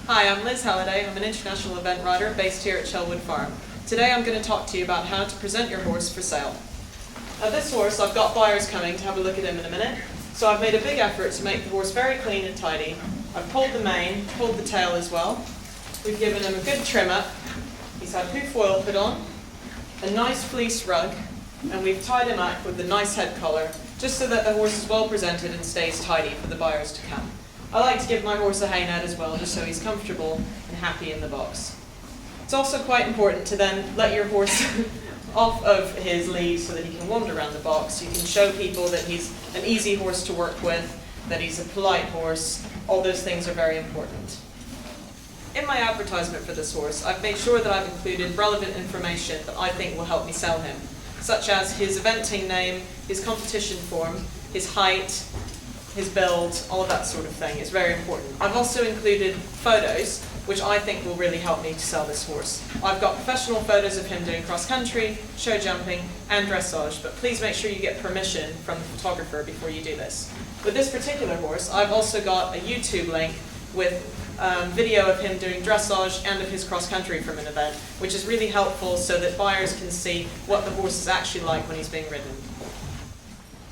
Hi, I'm Liz Halliday. I'm an international event rider based here at Chelwood Farm. Today I'm going to talk to you about how to present your horse for sale. Now this horse, I've got buyers coming to have a look at him in a minute, so I've made a big effort to make the horse very clean and tidy. I've pulled the mane, pulled the tail as well. We've given him a good trim up. He's had hoof oil put on, a nice fleece rug, and we've tied him up with a nice head collar, just so that the horse is well presented and stays tidy for the buyers to come. I like to give my horse a hay net as well, just so he's comfortable and happy in the box. It's also quite important to then let your horse off of his lead so that he can wander around the box. You can show people that he's an easy horse to work with, that he's a polite horse. All those things are very important. In my advertisement for this horse, I've made sure that I've included relevant information that I think will help me sell him, such as his event team name, his competition form, his height, his build, all of that sort of thing is very important. I've also included photos, which I think will really help me to sell this horse. I've got professional photos of him doing cross-country, show jumping, and dressage, but please make sure you get permission from the photographer before you do this. With this particular horse, I've also got a YouTube link with video of him doing dressage and of his cross-country from an event, which is really helpful so that buyers can see what the horse is actually like when he's being ridden.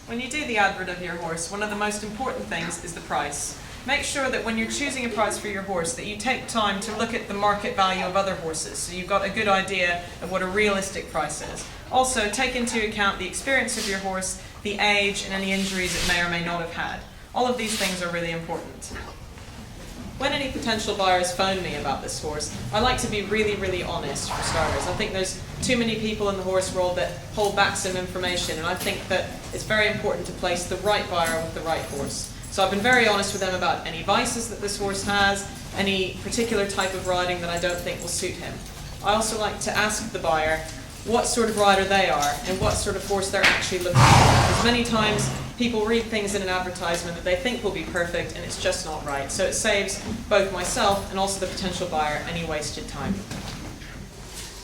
When you do the advert of your horse, one of the most important things is the price. Make sure that when you're choosing a price for your horse that you take time to look at the market value of other horses so you've got a good idea of what a realistic price is. Also, take into account the experience of your horse, the age, and any injuries it may or may not have had. All of these things are really important. When any potential buyers phone me about this horse, I like to be really honest for starters. I think there's too many people in the horse world that hold back some information, and I think that it's very important to place the right buyer with the right horse. So I've been very honest with them about any vices that this horse has, any particular type of riding that I don't think will suit him. I also like to ask the buyer what sort of rider they are and what sort of horse they're actually looking for. Because many times people read things in an advertisement that they think will be perfect and it's just not right. So it saves both myself and also the potential buyer any wasted time.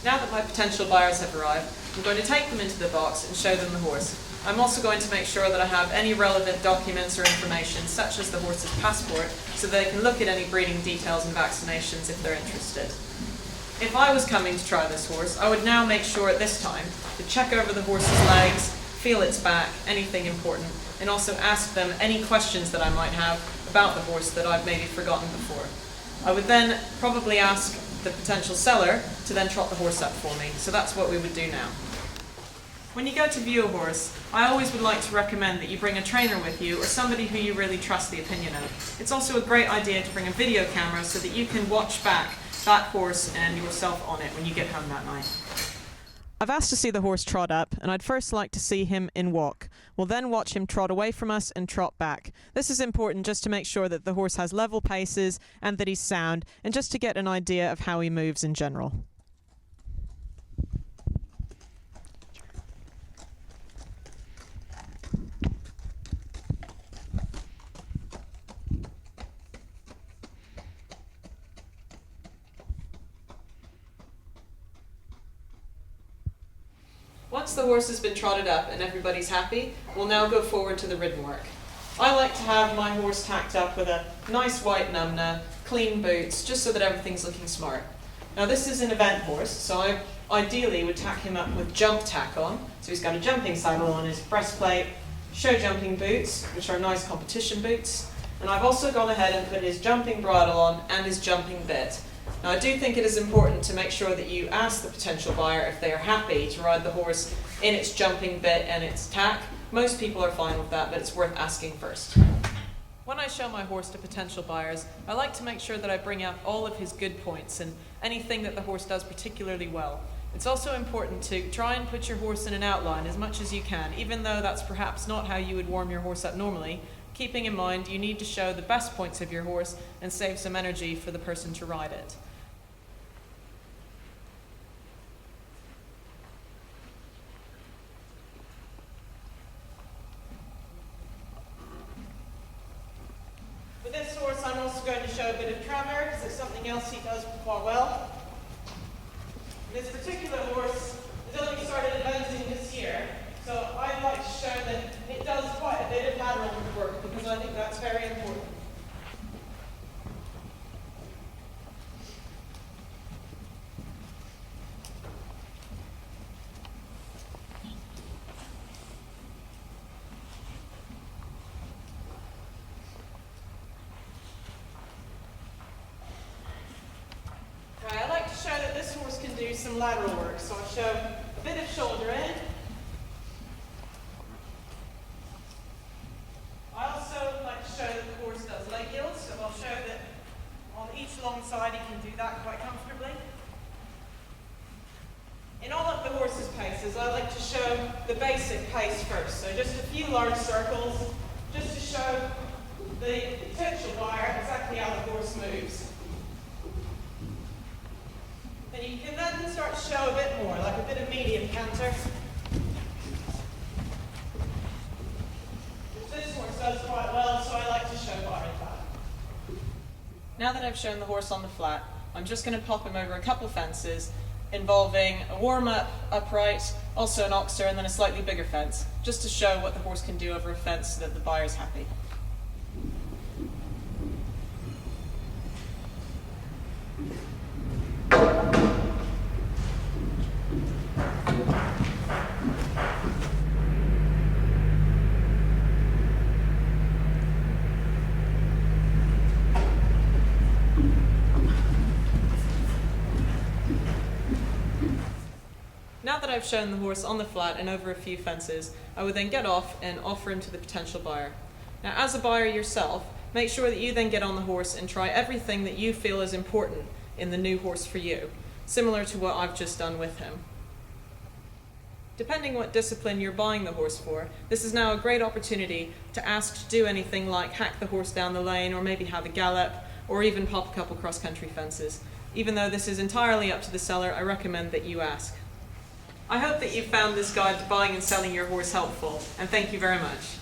Now that my potential buyers have arrived, I'm going to take them into the box and show them the horse. I'm also going to make sure that I have any relevant documents or information, such as the horse's passport, so they can look at any breeding details and vaccinations if they're interested. If I was coming to try this horse, I would now make sure at this time to check over the horse's legs, feel its back, anything important, and also ask them any questions that I might have about the horse that I've maybe forgotten before. I would then probably ask the potential seller to then trot the horse up for me, so that's what we would do now. When you go to view a horse, I always would like to recommend that you bring a trainer with you or somebody who you really trust the opinion of. It's also a great idea to bring a video camera so that you can watch back that horse and yourself on it when you get home that night. I've asked to see the horse trot up, and I'd first like to see him in walk. We'll then watch him trot away from us and trot back. This is important just to make sure that the horse has level paces and that he's sound, and just to get an idea of how he moves in general. Once the horse has been trotted up and everybody's happy, we'll now go forward to the ridden work. I like to have my horse tacked up with a nice white numna, clean boots, just so that everything's looking smart. Now this is an event horse, so I ideally would tack him up with jump tack on. So he's got a jumping saddle on his breastplate, show jumping boots, which are nice competition boots, and I've also gone ahead and put his jumping bridle on and his jumping bit. Now I do think it is important to make sure that you ask the potential buyer if they are happy to ride the horse in its jumping bit and its tack. Most people are fine with that, but it's worth asking first. When I show my horse to potential buyers, I like to make sure that I bring out all of his good points and anything that the horse does particularly well. It's also important to try and put your horse in an outline as much as you can, even though that's perhaps not how you would warm your horse up normally. Keeping in mind you need to show the best points of your horse and save some energy for the person to ride it. With this horse I'm also going to show a bit of tremor because it's something else he does quite well. This particular horse has only started eventing this year, so I'd like to show that it does quite a bit of lateral work because I think that's very important. some lateral work. So I'll show a bit of shoulder in. I also like to show that the horse does leg yield, so I'll show that on each long side he can do that quite comfortably. In all of the horse's paces, I like to show the basic pace first. So just a few large circles, just to show the potential buyer exactly how the horse moves. And you can then start to show a bit more, like a bit of medium canter. Which this horse does quite well, so I like to show buyers that. Now that I've shown the horse on the flat, I'm just going to pop him over a couple fences involving a warm-up upright, also an oxer, and then a slightly bigger fence, just to show what the horse can do over a fence so that the buyer's happy. Now that I've shown the horse on the flat and over a few fences, I would then get off and offer him to the potential buyer. Now, as a buyer yourself, make sure that you then get on the horse and try everything that you feel is important in the new horse for you, similar to what I've just done with him. Depending what discipline you're buying the horse for, this is now a great opportunity to ask to do anything like hack the horse down the lane, or maybe have a gallop, or even pop a couple cross-country fences. Even though this is entirely up to the seller, I recommend that you ask. I hope that you found this guide to buying and selling your horse helpful, and thank you very much.